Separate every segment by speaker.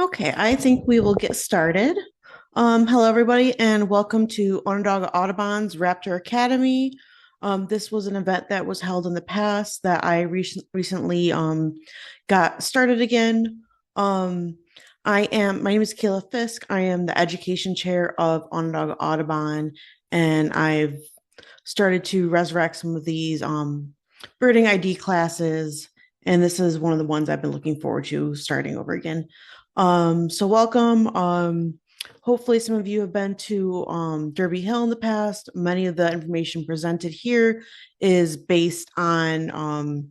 Speaker 1: Okay, I think we will get started. Hello, everybody, and welcome to Onondaga Audubon's Raptor Academy. This was an event that was held in the past that I recently got started again. Um, my name is Kayla Fisk. I am the education chair of Onondaga Audubon, and I've started to resurrect some of these birding ID classes, and this is one of the ones I've been looking forward to starting over again. So welcome. Hopefully some of you have been to Derby Hill in the past. Many of the information presented here is based on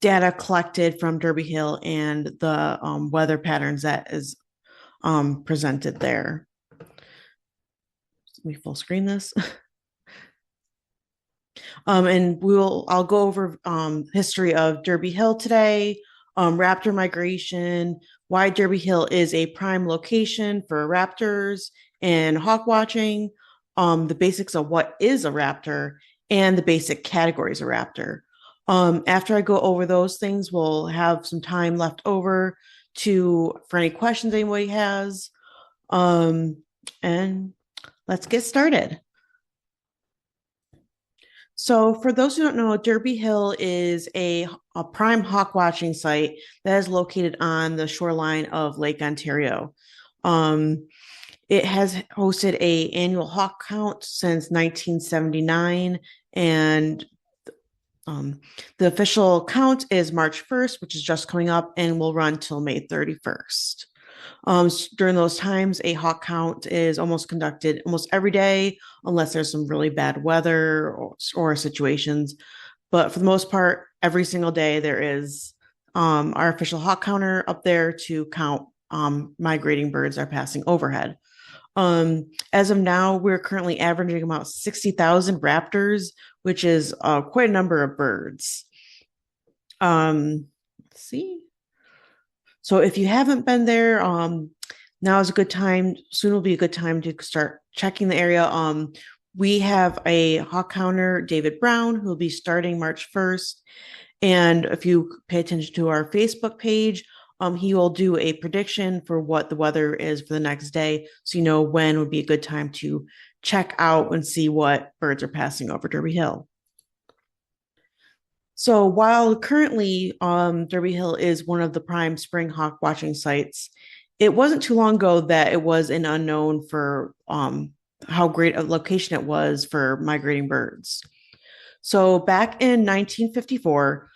Speaker 1: data collected from Derby Hill and the weather patterns that is presented there. Let me full screen this. And I'll go over history of Derby Hill today, raptor migration, why Derby Hill is a prime location for raptors and hawk watching, the basics of what is a raptor, and the basic categories of raptor. After I go over those things, we'll have some time left over for any questions anybody has. And let's get started. So, for those who don't know, Derby Hill is a prime hawk watching site that is located on the shoreline of Lake Ontario. Um, it has hosted a annual hawk count since 1979, and the official count is March 1st, which is just coming up, and will run till May 31st. During those times, a hawk count is almost conducted almost every day, unless there's some really bad weather or situations. But for the most part, every single day there is our official hawk counter up there to count migrating birds are passing overhead. As of now, we're currently averaging about 60,000 raptors, which is quite a number of birds. Let's see. So if you haven't been there, now is a good time. Soon will be a good time to start checking the area. We have a hawk counter, David Brown, who will be starting March 1st. And if you pay attention to our Facebook page, he will do a prediction for what the weather is for the next day. So you know when would be a good time to check out and see what birds are passing over Derby Hill. So while currently Derby Hill is one of the prime spring hawk watching sites, it wasn't too long ago that it was an unknown for how great a location it was for migrating birds. So back in 1954,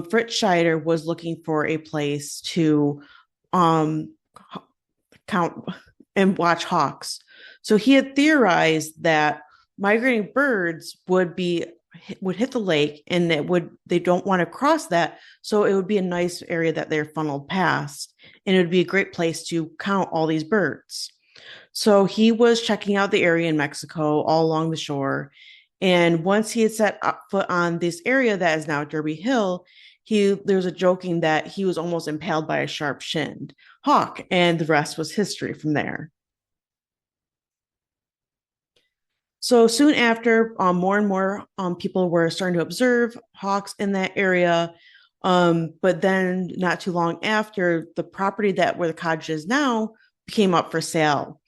Speaker 1: Fritz Scheider was looking for a place to um, count and watch hawks. So he had theorized that migrating birds would hit the lake, and they don't want to cross that, so it would be a nice area that they're funneled past, and it would be a great place to count all these birds. So he was checking out the area in Mexico all along the shore, and once he had set foot on this area that is now Derby Hill, there's a joking that he was almost impaled by a sharp-shinned hawk, and the rest was history from there. So soon after, more and more people were starting to observe hawks in that area. But then, not too long after, the property where the cottage is now came up for sale.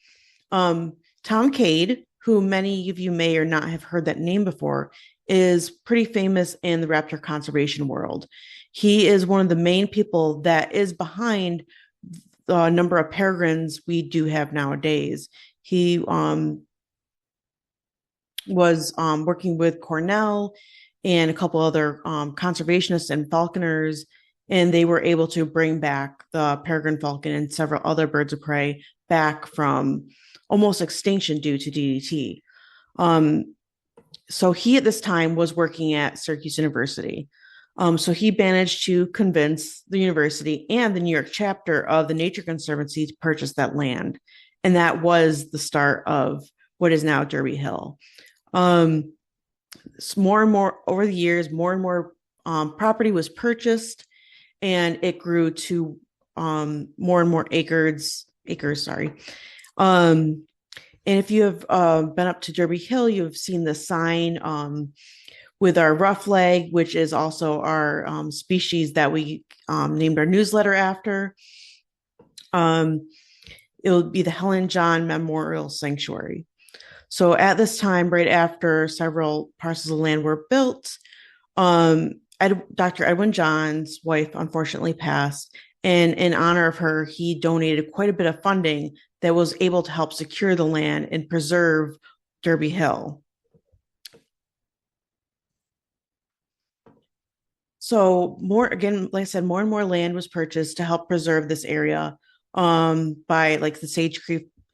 Speaker 1: Tom Cade, who many of you may or not have heard that name before, is pretty famous in the raptor conservation world. He is one of the main people that is behind the number of peregrines we do have nowadays. He was working with Cornell and a couple other conservationists and falconers, and they were able to bring back the peregrine falcon and several other birds of prey back from almost extinction due to DDT. So he at this time was working at Syracuse University. So he managed to convince the university and the New York chapter of the Nature Conservancy to purchase that land. And that was the start of what is now Derby Hill. More and more over the years, more and more property was purchased, and it grew to more and more acres. Sorry. And if you have been up to Derby Hill, you have seen the sign with our rough leg, which is also our species that we named our newsletter after. Um, it will be the Helen John Memorial Sanctuary. So at this time, right after several parcels of land were built, Dr. Edwin John's wife unfortunately passed. And in honor of her, he donated quite a bit of funding that was able to help secure the land and preserve Derby Hill. So more again, like I said, more and more land was purchased to help preserve this area by like the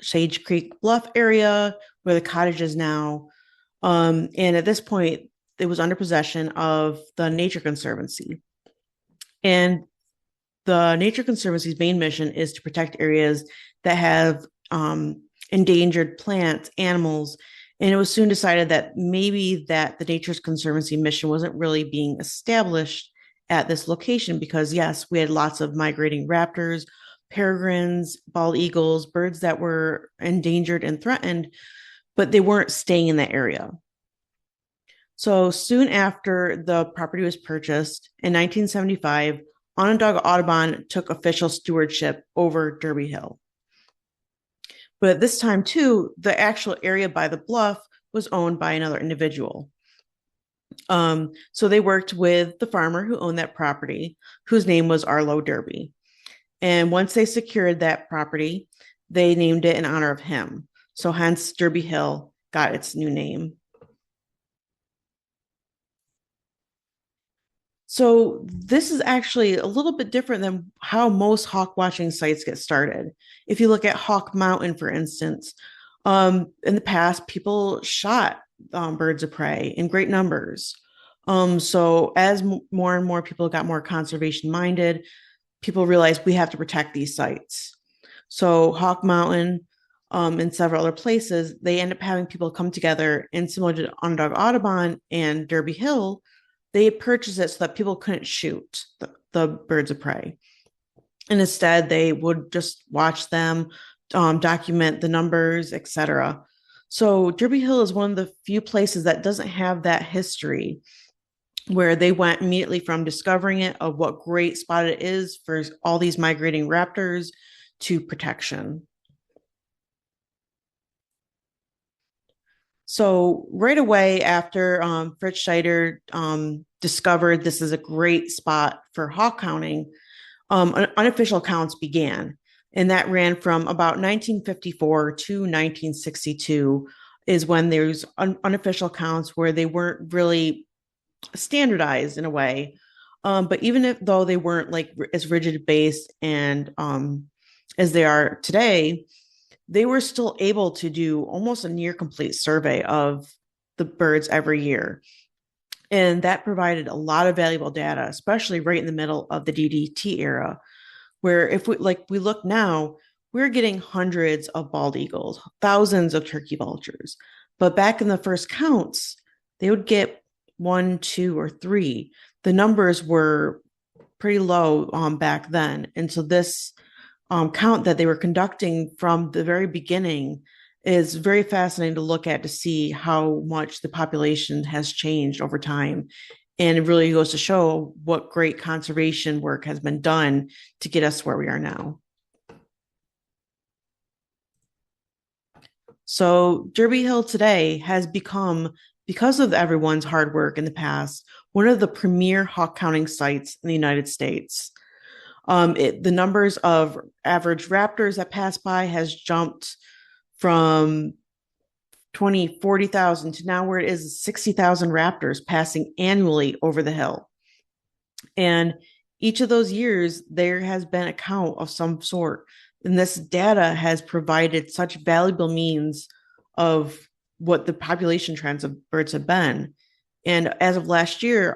Speaker 1: Sage Creek Bluff area where the cottage is now. And at this point, it was under possession of the Nature Conservancy. And the Nature Conservancy's main mission is to protect areas that have endangered plants, animals, and it was soon decided that maybe that the Nature Conservancy mission wasn't really being established at this location because yes, we had lots of migrating raptors, peregrines, bald eagles, birds that were endangered and threatened, but they weren't staying in that area. So soon after the property was purchased in 1975, Onondaga Audubon took official stewardship over Derby Hill. But at this time, too, the actual area by the bluff was owned by another individual. So they worked with the farmer who owned that property, whose name was Arlo Derby. And once they secured that property, they named it in honor of him. So hence Derby Hill got its new name. So this is actually a little bit different than how most hawk watching sites get started. If you look at Hawk Mountain, for instance, in the past, people shot birds of prey in great numbers. So as more and more people got more conservation minded, people realized we have to protect these sites. So Hawk Mountain and several other places, they end up having people come together, and similar to Onondaga Audubon and Derby Hill, they purchased it so that people couldn't shoot the birds of prey. And instead, they would just watch them, document the numbers, etc. So Derby Hill is one of the few places that doesn't have that history where they went immediately from discovering it of what great spot it is for all these migrating raptors to protection. So right away after Fritz Scheider discovered this is a great spot for hawk counting, unofficial counts began. And that ran from about 1954 to 1962 is when there's unofficial counts where they weren't really standardized in a way. But even though they weren't like as rigid based and as they are today, they were still able to do almost a near complete survey of the birds every year. And that provided a lot of valuable data, especially right in the middle of the DDT era, where if we look now, we're getting hundreds of bald eagles, thousands of turkey vultures. But back in the first counts, they would get one, two, or three. The numbers were pretty low back then. And so this count that they were conducting from the very beginning is very fascinating to look at to see how much the population has changed over time. And it really goes to show what great conservation work has been done to get us where we are now. So Derby Hill today has become, because of everyone's hard work in the past, one of the premier hawk counting sites in the United States. The numbers of average raptors that pass by has jumped from 40,000 to now where it is 60,000 raptors passing annually over the hill. And each of those years, there has been a count of some sort. And this data has provided such valuable means of what the population trends of birds have been. And as of last year,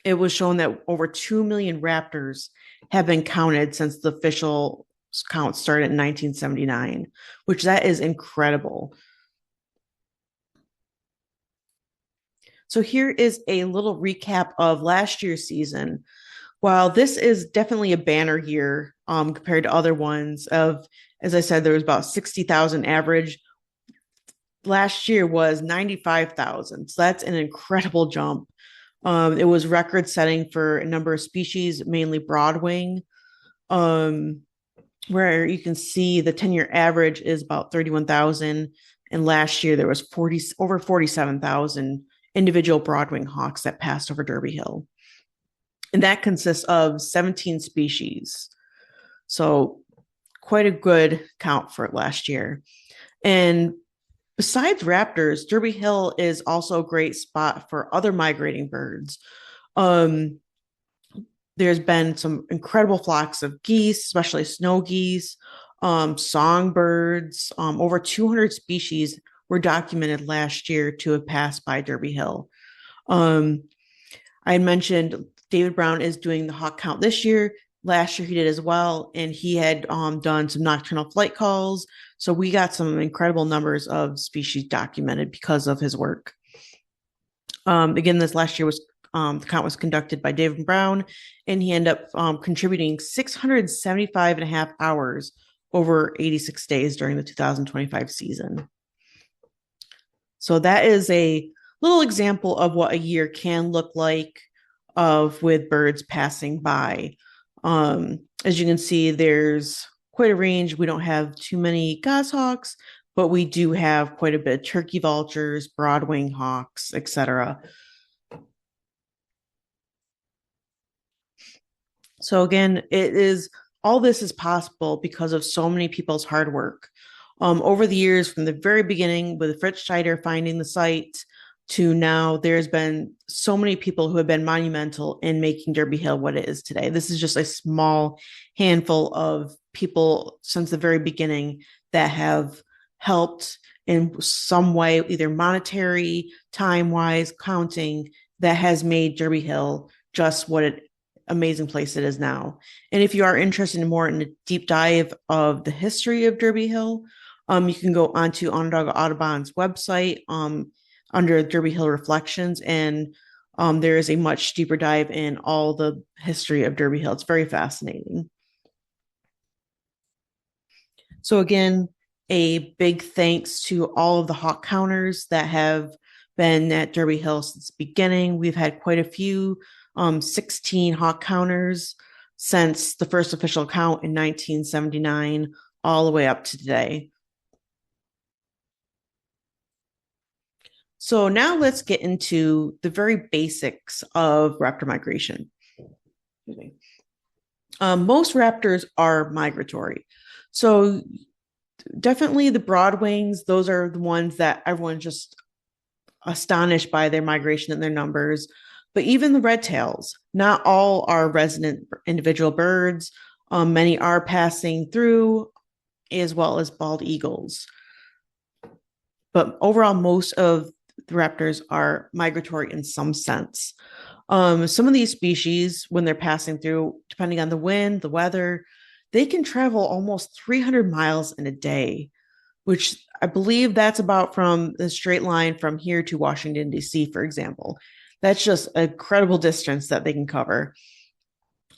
Speaker 1: it was shown that over 2 million raptors have been counted since the official count started in 1979, which that is incredible. So here is a little recap of last year's season. While this is definitely a banner year compared to other ones of, as I said, there was about 60,000 average. Last year was 95,000. So that's an incredible jump. It was record setting for a number of species, mainly broadwing. where you can see the 10-year average is about 31,000. And last year there was over 47,000 individual broadwing hawks that passed over Derby Hill. And that consists of 17 species. So quite a good count for last year. And besides raptors, Derby Hill is also a great spot for other migrating birds. Um, there's been some incredible flocks of geese, especially snow geese, songbirds. Over 200 species were documented last year to have passed by Derby Hill. Um, I mentioned David Brown is doing the hawk count this year. Last year he did as well, and he had done some nocturnal flight calls. So we got some incredible numbers of species documented because of his work. Again, this last year was the count was conducted by David Brown, and he ended up contributing 675 and a half hours over 86 days during the 2025 season. So that is a little example of what a year can look like with birds passing by. As you can see, there's quite a range. We don't have too many goshawks, but we do have quite a bit of turkey vultures, broadwing hawks, etc. So again, all this is possible because of so many people's hard work. Over the years, from the very beginning with Fritz Scheider finding the site to now, there's been so many people who have been monumental in making Derby Hill what it is today. This is just a small handful of people since the very beginning that have helped in some way, either monetary, time-wise, counting, that has made Derby Hill just what it amazing place it is now. And if you are interested in more in a deep dive of the history of Derby Hill, you can go onto Onondaga Audubon's website under Derby Hill Reflections, and there is a much deeper dive in all the history of Derby Hill. It's very fascinating. So again, a big thanks to all of the hawk counters that have been at Derby Hill since the beginning. We've had quite a few 16 hawk counters since the first official count in 1979, all the way up to today. So now let's get into the very basics of raptor migration. Most raptors are migratory. So definitely the broadwings, those are the ones that everyone's just astonished by their migration and their numbers. But even the red tails, not all are resident individual birds. Many are passing through, as well as bald eagles. But overall, most of the raptors are migratory in some sense. Some of these species, when they're passing through, depending on the wind, the weather, they can travel almost 300 miles in a day, which I believe that's about from the straight line from here to Washington, D.C., for example. That's just an incredible distance that they can cover.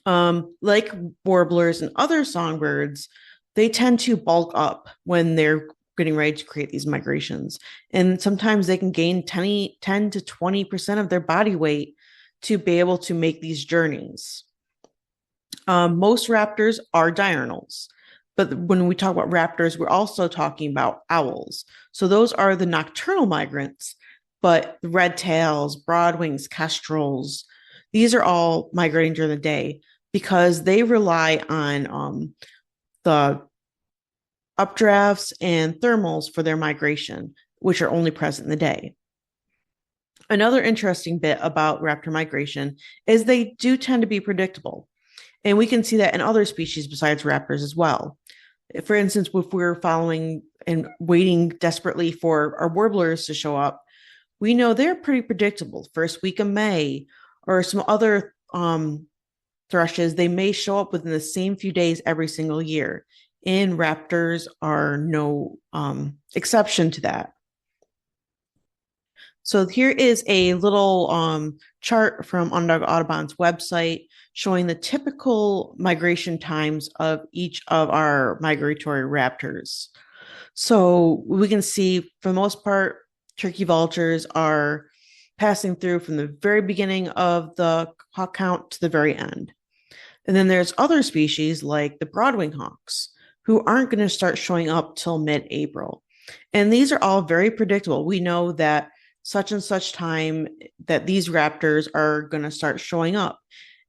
Speaker 1: Like warblers and other songbirds, they tend to bulk up when they're getting ready to create these migrations. And sometimes they can gain 10 to 20% of their body weight to be able to make these journeys. Most raptors are diurnals. But when we talk about raptors, we're also talking about owls. So those are the nocturnal migrants, but the red tails, broadwings, kestrels, these are all migrating during the day because they rely on the updrafts and thermals for their migration, which are only present in the day. Another interesting bit about raptor migration is they do tend to be predictable. And we can see that in other species besides raptors as well. For instance, if we're following and waiting desperately for our warblers to show up, we know they're pretty predictable. First week of May, or some other thrushes, they may show up within the same few days every single year. And raptors are no exception to that. So here is a little chart from Onondaga Audubon's website showing the typical migration times of each of our migratory raptors. So we can see, for the most part, turkey vultures are passing through from the very beginning of the hawk count to the very end. And then there's other species like the broadwing hawks. who aren't going to start showing up till mid-April. And these are all very predictable. We know that such and such time that these raptors are going to start showing up.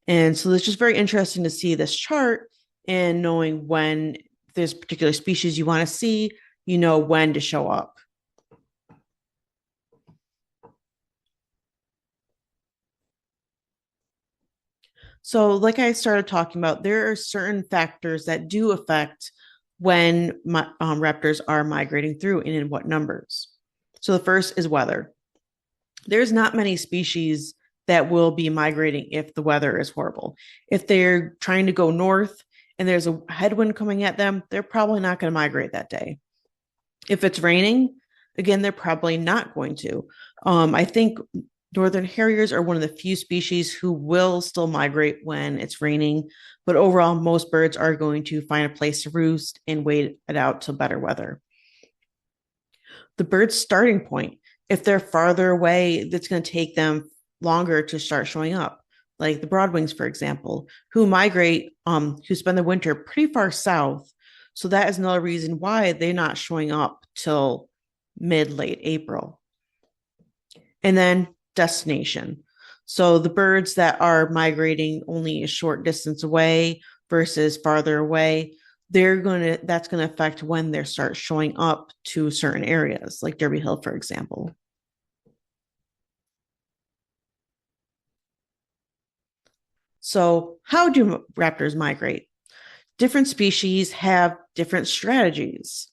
Speaker 1: And so it's just very interesting to see this chart and knowing when there's a particular species you want to see, you know when to show up. So, like I started talking about, there are certain factors that do affect when raptors are migrating through and in what numbers. So, the first is weather. There's not many species that will be migrating if the weather is horrible. If they're trying to go north and there's a headwind coming at them, they're probably not going to migrate that day. If it's raining, again, they're probably not going to. I think northern harriers are one of the few species who will still migrate when it's raining, but overall, most birds are going to find a place to roost and wait it out till better weather. The bird's starting point, if they're farther away, that's going to take them longer to start showing up. Like the broadwings, for example, who migrate, who spend the winter pretty far south. So that is another reason why they're not showing up till mid-late April. And then destination. So the birds that are migrating only a short distance away versus farther away, that's going to affect when they start showing up to certain areas, like Derby Hill, for example. So, how do raptors migrate? Different species have different strategies.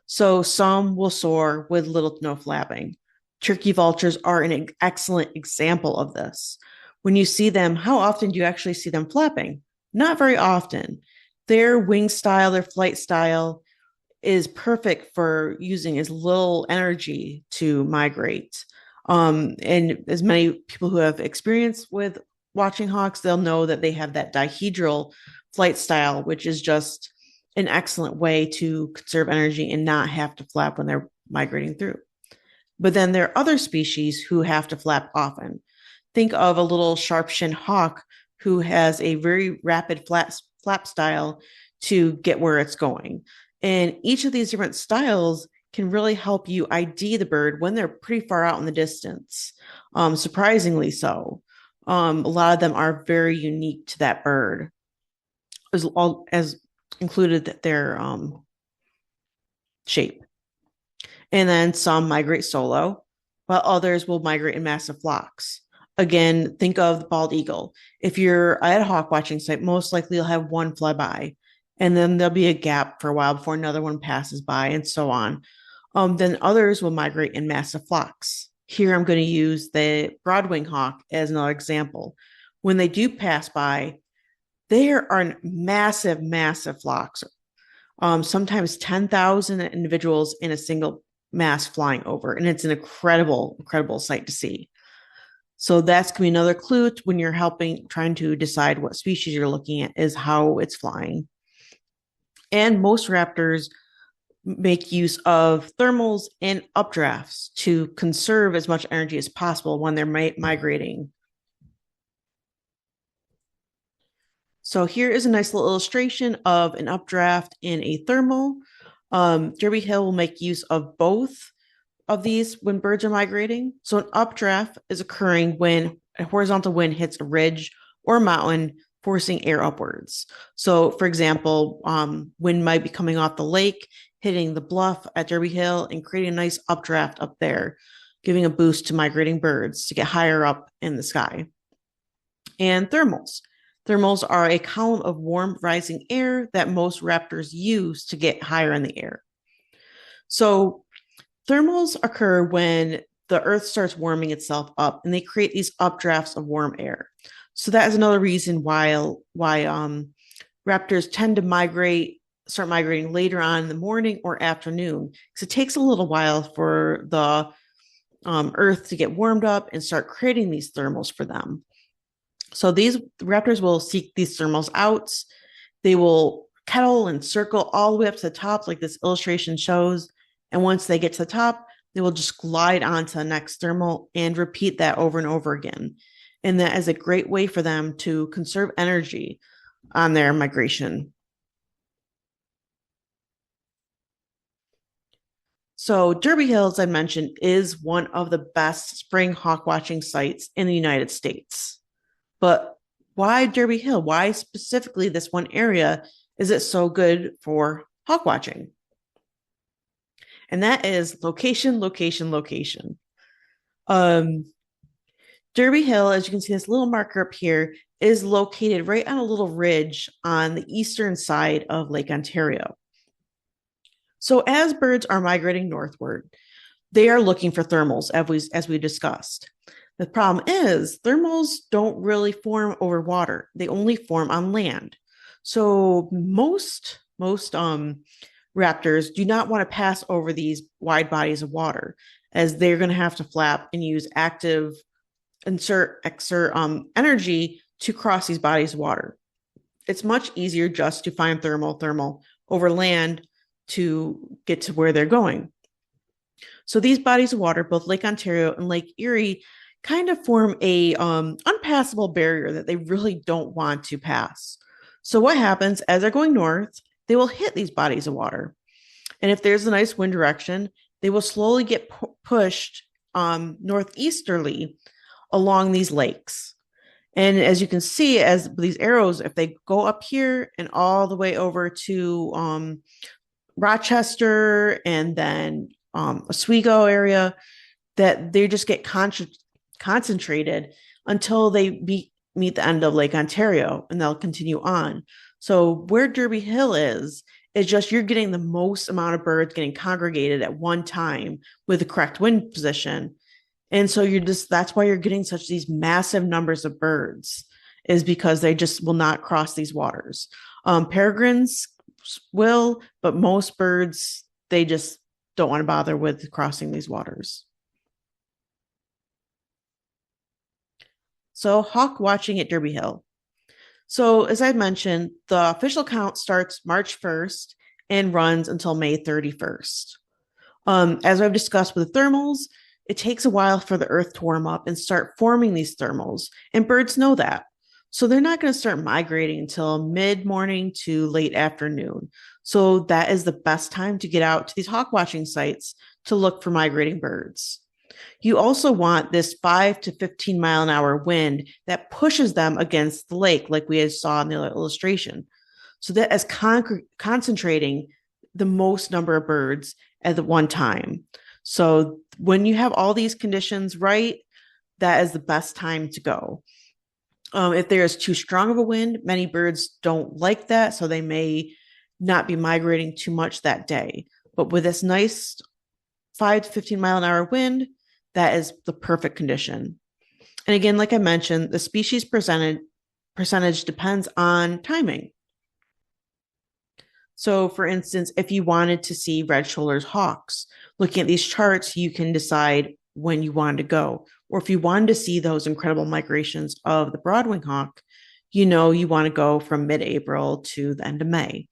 Speaker 1: So, some will soar with little to no flapping. Turkey vultures are an excellent example of this. When you see them, how often do you actually see them flapping? Not very often. Their wing style, their flight style is perfect for using as little energy to migrate. And as many people who have experience with watching hawks, they'll know that they have that dihedral flight style, which is just an excellent way to conserve energy and not have to flap when they're migrating through. But then there are other species who have to flap often. Think of a little sharp-shinned hawk who has a very rapid flap style to get where it's going. And each of these different styles can really help you ID the bird when they're pretty far out in the distance, surprisingly so. A lot of them are very unique to that bird, as included their shape. And then some migrate solo, while others will migrate in massive flocks. Again, think of the bald eagle. If you're at a hawk watching site, most likely you'll have one fly by, and then there'll be a gap for a while before another one passes by, and so on. Then others will migrate in massive flocks. Here I'm going to use the broadwing hawk as another example. When they do pass by, there are massive, massive flocks. Sometimes 10,000 individuals in a single mass flying over, and it's an incredible, incredible sight to see. So that's going to be another clue when you're trying to decide what species you're looking at is how it's flying. And most raptors make use of thermals and updrafts to conserve as much energy as possible when they're migrating. So here is a nice little illustration of an updraft in a thermal. Derby Hill will make use of both of these when birds are migrating. So an updraft is occurring when a horizontal wind hits a ridge or mountain, forcing air upwards. So, for example, wind might be coming off the lake, hitting the bluff at Derby Hill, and creating a nice updraft up there, giving a boost to migrating birds to get higher up in the sky. And thermals. Thermals are a column of warm rising air that most raptors use to get higher in the air. So thermals occur when the earth starts warming itself up and they create these updrafts of warm air. So that is another reason why raptors tend to start migrating later on in the morning or afternoon, because it takes a little while for the earth to get warmed up and start creating these thermals for them. So these raptors will seek these thermals out. They will kettle and circle all the way up to the top, like this illustration shows. And once they get to the top, they will just glide onto the next thermal and repeat that over and over again. And that is a great way for them to conserve energy on their migration. So Derby Hill, as I mentioned, is one of the best spring hawk watching sites in the United States. But why Derby Hill? Why specifically this one area is it so good for hawk watching? And that is location, location, location. Um, Derby Hill, as you can see, this little marker up here is located right on a little ridge on the eastern side of Lake Ontario. So as birds are migrating northward, they are looking for thermals, as we discussed. The problem is thermals don't really form over water. They only form on land. So most raptors do not want to pass over these wide bodies of water, as they're going to have to flap and use active exert energy to cross these bodies of water. It's much easier just to find thermal over land to get to where they're going. So these bodies of water, both Lake Ontario and Lake Erie, kind of form a unpassable barrier that they really don't want to pass. So what happens as they're going north, they will hit these bodies of water. And if there's a nice wind direction, they will slowly get pushed northeasterly along these lakes. And as you can see, as these arrows, if they go up here and all the way over to Rochester and then Oswego area, that they just get concentrated until they meet the end of Lake Ontario, and they'll continue on. So where Derby Hill is just you're getting the most amount of birds getting congregated at one time with the correct wind position. And so that's why you're getting such these massive numbers of birds, is because they just will not cross these waters. Peregrines will, but most birds, they just don't want to bother with crossing these waters. So hawk watching at Derby Hill. So as I mentioned, the official count starts March 1st and runs until May 31st. As I've discussed with the thermals, it takes a while for the earth to warm up and start forming these thermals, and birds know that. So they're not going to start migrating until mid-morning to late afternoon. So that is the best time to get out to these hawk watching sites to look for migrating birds. You also want this 5 to 15 mile an hour wind that pushes them against the lake, like we saw in the illustration. So that is concentrating the most number of birds at the one time. So when you have all these conditions right, that is the best time to go. If there is too strong of a wind, many birds don't like that, so they may not be migrating too much that day. But with this nice 5 to 15 mile an hour wind, that is the perfect condition. And again, like I mentioned, the species percentage depends on timing. So for instance, if you wanted to see red-shouldered hawks, looking at these charts, you can decide when you want to go. Or if you wanted to see those incredible migrations of the broadwing hawk, you want to go from mid-April to the end of May.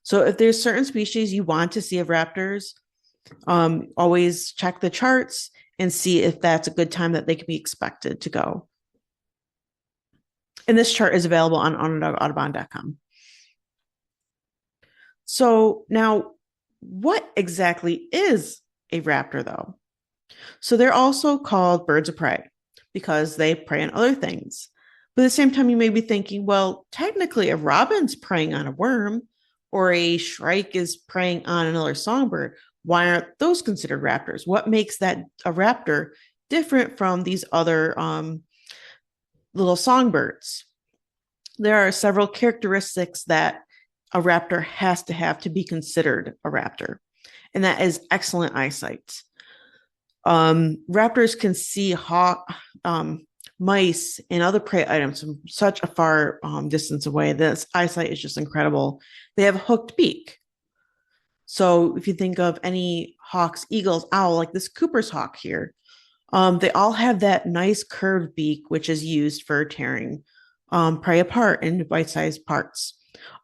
Speaker 1: So if there's certain species you want to see of raptors, always check the charts and see if that's a good time that they can be expected to go. And this chart is available on onondagaudubon.com. So now, what exactly is a raptor, though? So they're also called birds of prey because they prey on other things. But at the same time, you may be thinking, well, technically, a robin's preying on a worm or a shrike is preying on another songbird. Why aren't those considered raptors? What makes that a raptor different from these other little songbirds? There are several characteristics that a raptor has to have to be considered a raptor, and that is excellent eyesight. Raptors can see mice and other prey items from such a far distance away. This eyesight is just incredible. They have a hooked beak. So if you think of any hawks, eagles, owl, like this Cooper's hawk here, they all have that nice curved beak, which is used for tearing prey apart into bite-sized parts,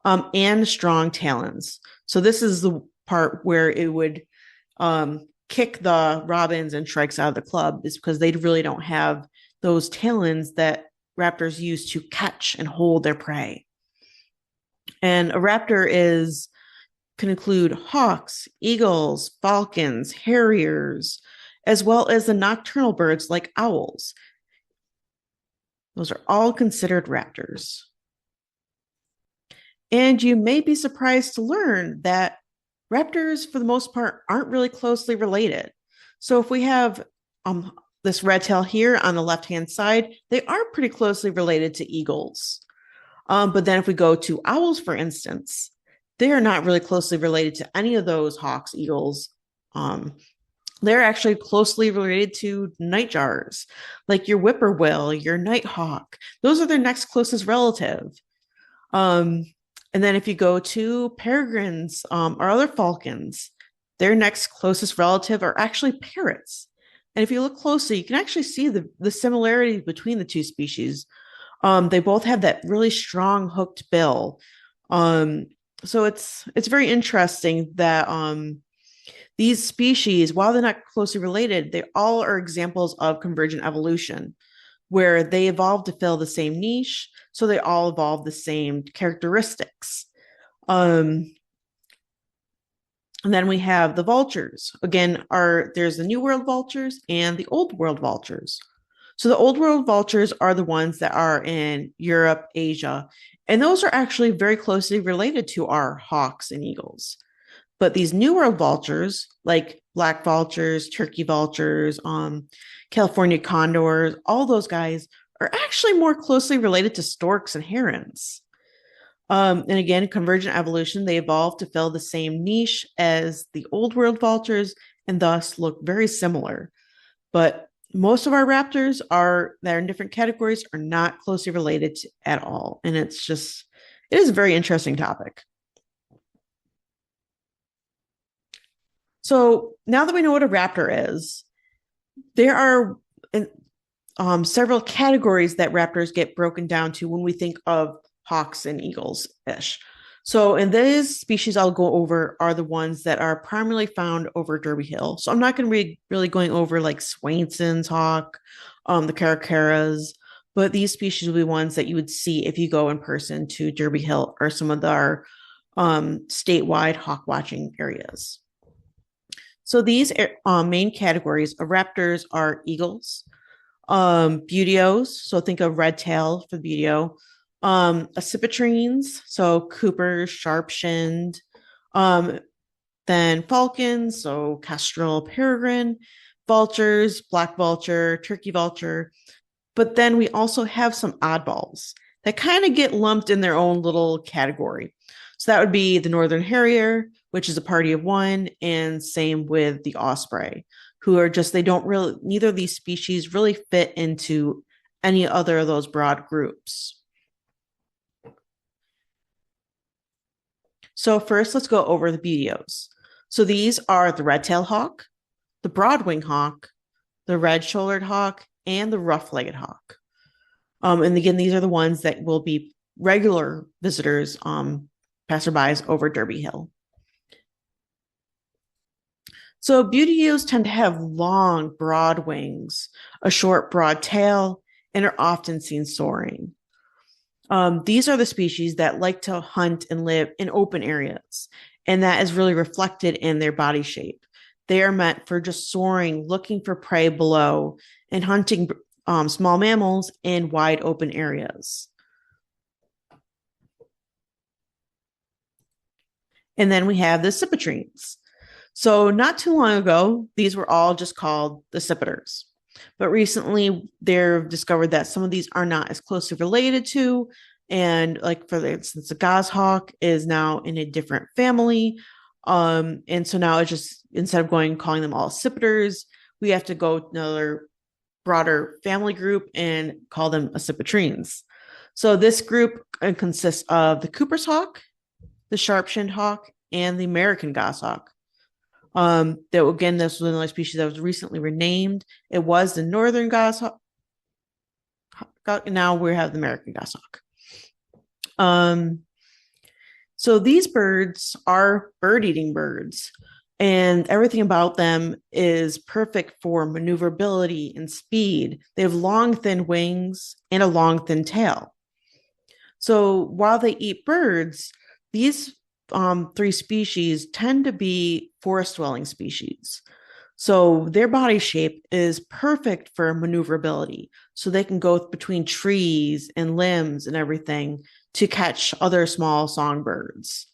Speaker 1: and strong talons. So this is the part where it would kick the robins and shrikes out of the club, is because they really don't have those talons that raptors use to catch and hold their prey. And a raptor is can include hawks, eagles, falcons, harriers, as well as the nocturnal birds like owls. Those are all considered raptors. And you may be surprised to learn that raptors, for the most part, aren't really closely related. So if we have this red tail here on the left-hand side, they are pretty closely related to eagles. But then if we go to owls, for instance, they are not really closely related to any of those hawks, eagles. They're actually closely related to nightjars, like your whippoorwill, your nighthawk. Those are their next closest relative. Um, and then if you go to peregrines or other falcons, their next closest relative are actually parrots. And if you look closely, you can actually see the similarities between the two species. They both have that really strong hooked bill. So it's very interesting that these species, while they're not closely related, they all are examples of convergent evolution, where they evolved to fill the same niche, so they all evolve the same characteristics. And then we have the vultures. Again, there's the New World vultures and the Old World vultures. So the Old World vultures are the ones that are in Europe, Asia, and those are actually very closely related to our hawks and eagles. But these New World vultures, like black vultures, turkey vultures, California condors, all those guys are actually more closely related to storks and herons. And again, convergent evolution, they evolved to fill the same niche as the Old World vultures and thus look very similar. But most of our raptors that are in different categories are not closely related at all. And it is a very interesting topic. So now that we know what a raptor is, there are several categories that raptors get broken down to when we think of hawks and eagles-ish. So in these species I'll go over are the ones that are primarily found over Derby Hill. So I'm not going to be really going over like Swainson's hawk, the caracaras, but these species will be ones that you would see if you go in person to Derby Hill or some of our statewide hawk watching areas. So these main categories of raptors are eagles, buteos. So think of red tail for buteo, accipitrines, so Cooper's, sharp-shinned, then falcons, so kestrel, peregrine, vultures, black vulture, turkey vulture. But then we also have some oddballs that kind of get lumped in their own little category. So that would be the northern harrier, which is a party of one, and same with the osprey, who are neither of these species really fit into any other of those broad groups. So first, let's go over the buteos. So these are the red-tailed hawk, the broad-winged hawk, the red-shouldered hawk, and the rough-legged hawk. And again, these are the ones that will be regular visitors, passerbys over Derby Hill. So buteos tend to have long, broad wings, a short, broad tail, and are often seen soaring. These are the species that like to hunt and live in open areas, and that is really reflected in their body shape. They are meant for just soaring, looking for prey below, and hunting small mammals in wide open areas. And then we have the accipitrines. So not too long ago, these were all just called the accipiters. But recently, they've discovered that some of these are not as closely related to, and like for instance, the goshawk is now in a different family. And so now it's just, instead of calling them all accipiters, we have to go to another broader family group and call them accipitrines. So this group consists of the Cooper's hawk, the sharp-shinned hawk, and the American goshawk. That again, this was another species that was recently renamed. It was the northern goshawk. Now we have the American goshawk. So these birds are bird-eating birds, and everything about them is perfect for maneuverability and speed. They have long, thin wings and a long, thin tail. So while they eat birds, these three species tend to be forest dwelling species. So their body shape is perfect for maneuverability. So they can go between trees and limbs and everything to catch other small songbirds.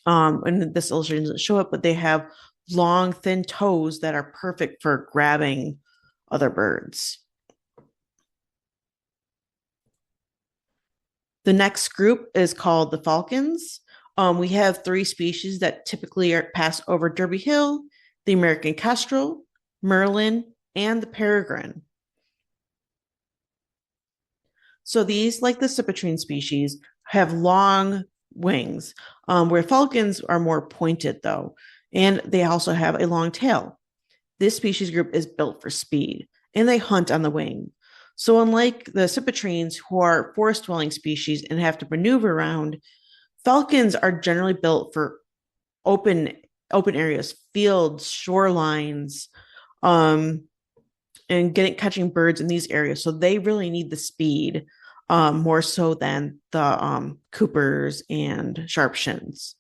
Speaker 1: And this illustration doesn't show it, but they have long, thin toes that are perfect for grabbing other birds. The next group is called the falcons. We have three species that typically pass over Derby Hill: the American kestrel, merlin, and the peregrine. So these, like the cipetrine species, have long wings, where falcons are more pointed, though, and they also have a long tail. This species group is built for speed, and they hunt on the wing. So unlike the cipetrines, who are forest-dwelling species and have to maneuver around, falcons are generally built for open areas, fields, shorelines, and catching birds in these areas. So they really need the speed, more so than the coopers and sharpshins.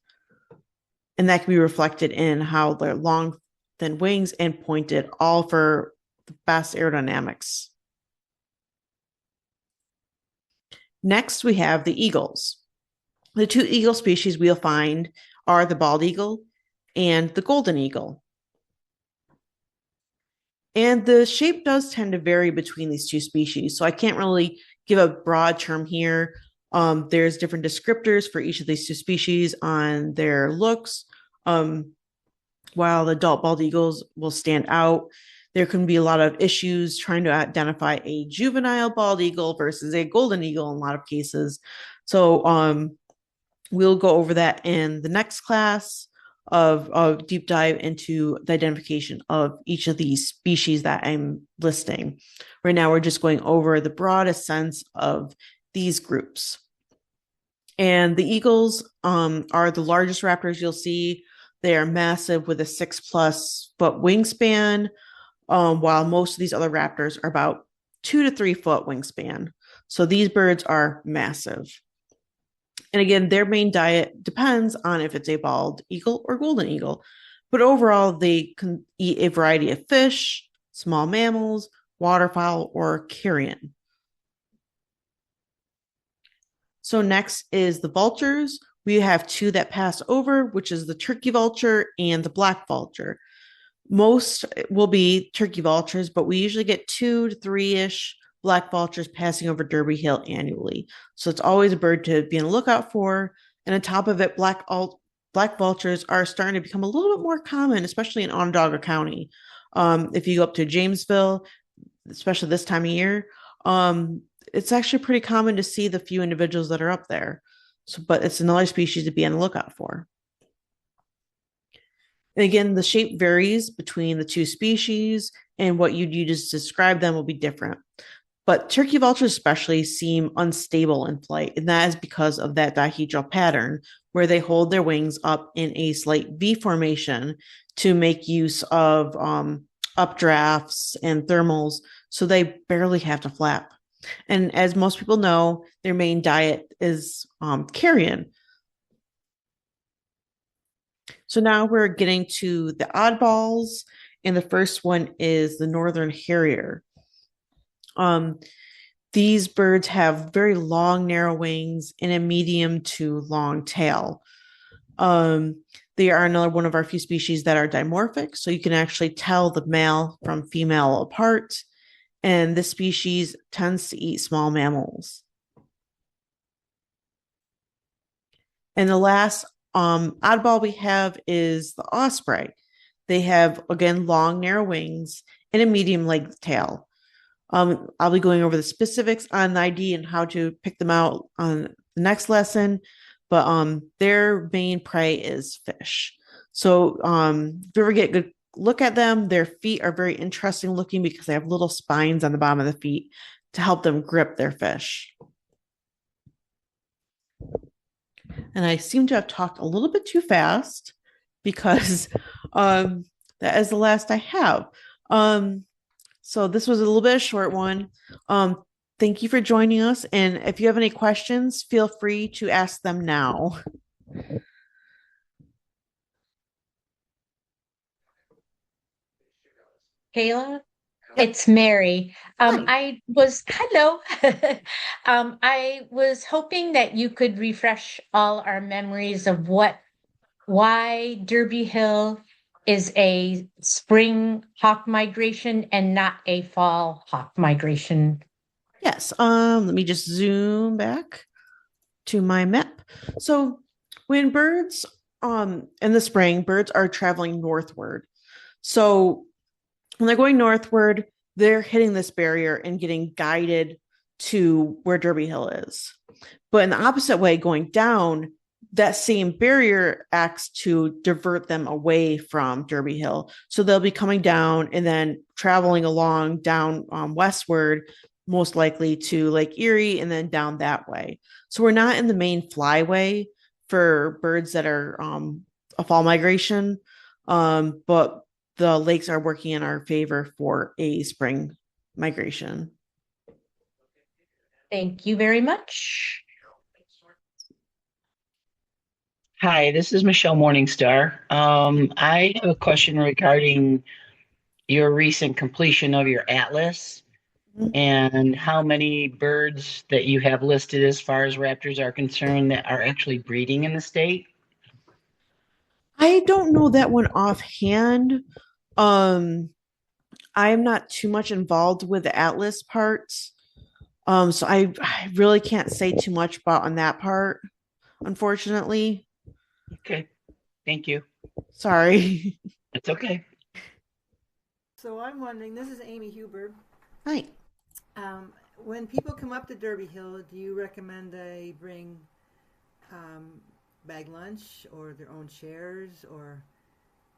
Speaker 1: And that can be reflected in how they're long, thin wings and pointed, all for the best aerodynamics. Next, we have the eagles. The two eagle species we'll find are the bald eagle and the golden eagle. And the shape does tend to vary between these two species, so I can't really give a broad term here. There's different descriptors for each of these two species on their looks. While the adult bald eagles will stand out, there can be a lot of issues trying to identify a juvenile bald eagle versus a golden eagle in a lot of cases. So we'll go over that in the next class of deep dive into the identification of each of these species that I'm listing. Right now, we're just going over the broadest sense of these groups. And the eagles are the largest raptors you'll see. They are massive with a 6+ foot wingspan, while most of these other raptors are about 2 to 3 foot wingspan. So these birds are massive. And again, their main diet depends on if it's a bald eagle or golden eagle. But overall, they can eat a variety of fish, small mammals, waterfowl, or carrion. So next is the vultures. We have two that pass over, which is the turkey vulture and the black vulture. Most will be turkey vultures, but we usually get 2 to 3-ish black vultures passing over Derby Hill annually. So it's always a bird to be on the lookout for. And on top of it, black vultures are starting to become a little bit more common, especially in Onondaga County. If you go up to Jamesville, especially this time of year, it's actually pretty common to see the few individuals that are up there. So, but it's another species to be on the lookout for. And again, the shape varies between the two species, and what you'd use to describe them will be different. But turkey vultures especially seem unstable in flight, and that is because of that dihedral pattern where they hold their wings up in a slight V formation to make use of updrafts and thermals, so they barely have to flap. And as most people know, their main diet is carrion. So now we're getting to the oddballs, and the first one is the northern harrier. These birds have very long, narrow wings and a medium to long tail. They are another one of our few species that are dimorphic, so you can actually tell the male from female apart. And this species tends to eat small mammals. And the last oddball we have is the osprey. They have, again, long, narrow wings and a medium-length tail. I'll be going over the specifics on the ID and how to pick them out on the next lesson, but their main prey is fish. So if you ever get a good look at them, their feet are very interesting looking because they have little spines on the bottom of the feet to help them grip their fish. And I seem to have talked a little bit too fast because that is the last I have. So this was a little bit of a short one. Thank you for joining us. And if you have any questions, feel free to ask them now.
Speaker 2: Kayla,
Speaker 1: Yep.
Speaker 2: it's Mary.
Speaker 1: Hi.
Speaker 2: Hello. I was hoping that you could refresh all our memories of why Derby Hill is a spring hawk migration and not a fall hawk migration.
Speaker 1: Yes. Let me just zoom back to my map. So when birds in the spring, birds are traveling northward. So when they're going northward, they're hitting this barrier and getting guided to where Derby Hill is. But in the opposite way, going down, that same barrier acts to divert them away from Derby Hill. So they'll be coming down and then traveling along down westward, most likely to Lake Erie and then down that way. So we're not in the main flyway for birds that are a fall migration, but the lakes are working in our favor for a spring migration.
Speaker 2: Thank you very much.
Speaker 3: Hi, this is Michelle Morningstar. I have a question regarding your recent completion of your atlas and how many birds that you have listed as far as raptors are concerned that are actually breeding in the state.
Speaker 1: I don't know that one offhand. Um, I am not too much involved with the Atlas parts. So I really can't say too much about on that part, unfortunately.
Speaker 3: Okay, thank you.
Speaker 1: Sorry.
Speaker 3: It's okay.
Speaker 4: So I'm wondering, this is Amy Huber.
Speaker 1: Hi.
Speaker 4: When people come up to Derby Hill, do you recommend they bring um, bag lunch or their own chairs, or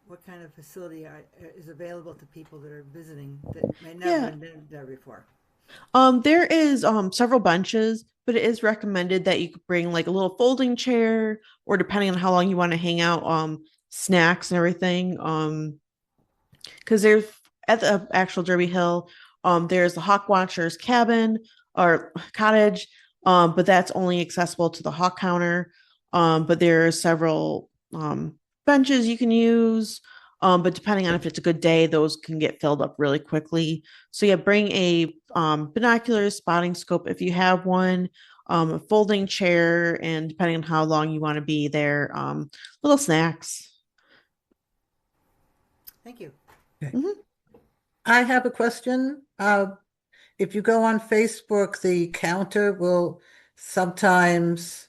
Speaker 4: what kind of facility is available to people that are visiting that may never
Speaker 1: Yeah.
Speaker 4: been there before?
Speaker 1: There is several benches, but it is recommended that you could bring like a little folding chair, or depending on how long you want to hang out, snacks and everything. Because there's at the actual Derby Hill, there's the Hawk Watcher's cabin or cottage, but that's only accessible to the hawk counter. But there are several benches you can use. But depending on if it's a good day, those can get filled up really quickly. So yeah, bring a binocular spotting scope if you have one, a folding chair, and depending on how long you want to be there, little snacks.
Speaker 4: Thank you.
Speaker 5: Okay.
Speaker 1: Mhm.
Speaker 5: I have a question. If you go on Facebook, the counter will sometimes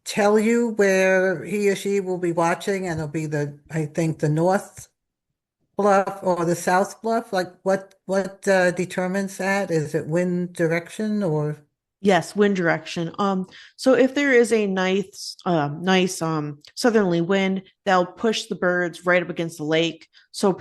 Speaker 5: tell you where he or she will be watching, and it'll be I think, the North Bluff or the South Bluff. Like what determines that? Is it wind direction or?
Speaker 1: Yes, wind direction. So if there is a nice southerly wind, that'll push the birds right up against the lake. So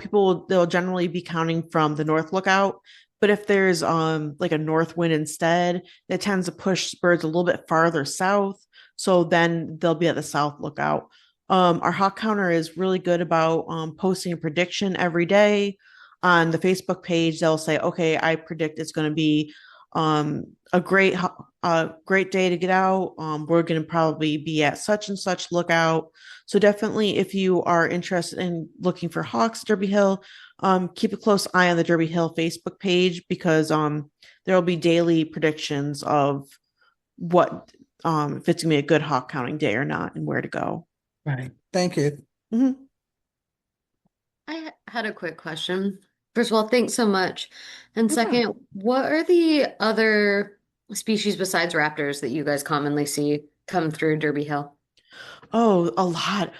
Speaker 1: they'll generally be counting from the north lookout. But if there's like a north wind instead, it tends to push birds a little bit farther south. So then they'll be at the south lookout. Our hawk counter is really good about posting a prediction every day on the Facebook page. They'll say, okay, I predict it's going to be a great day to get out. We're going to probably be at such and such lookout. So definitely, if you are interested in looking for hawks, Derby Hill, keep a close eye on the Derby Hill Facebook page because there will be daily predictions of what if it's gonna be a good hawk counting day or not, and where to go.
Speaker 5: Right. Thank you.
Speaker 1: Mhm.
Speaker 6: I had a quick question. First of all, thanks so much. And
Speaker 1: No problem.
Speaker 6: second, what are the other species besides raptors that you guys commonly see come through Derby Hill?
Speaker 1: Oh, a lot.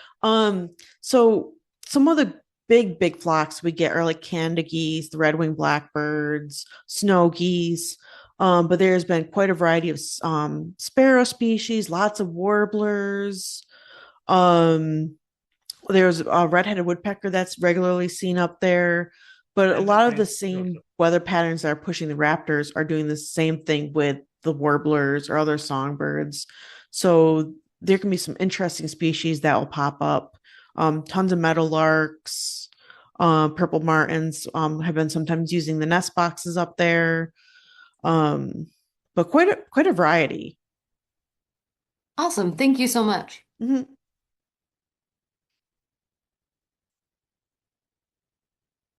Speaker 1: So some of the big flocks we get are like Canada geese, the red-winged blackbirds, snow geese. But there's been quite a variety of sparrow species, lots of warblers. Um, there's a red-headed woodpecker that's regularly seen up there. But a lot of the same weather patterns that are pushing the raptors are doing the same thing with the warblers or other songbirds. So there can be some interesting species that will pop up. Tons of meadowlarks, purple martins have been sometimes using the nest boxes up there. Um, but quite a variety.
Speaker 6: Awesome. Thank you so much.
Speaker 1: Mhm.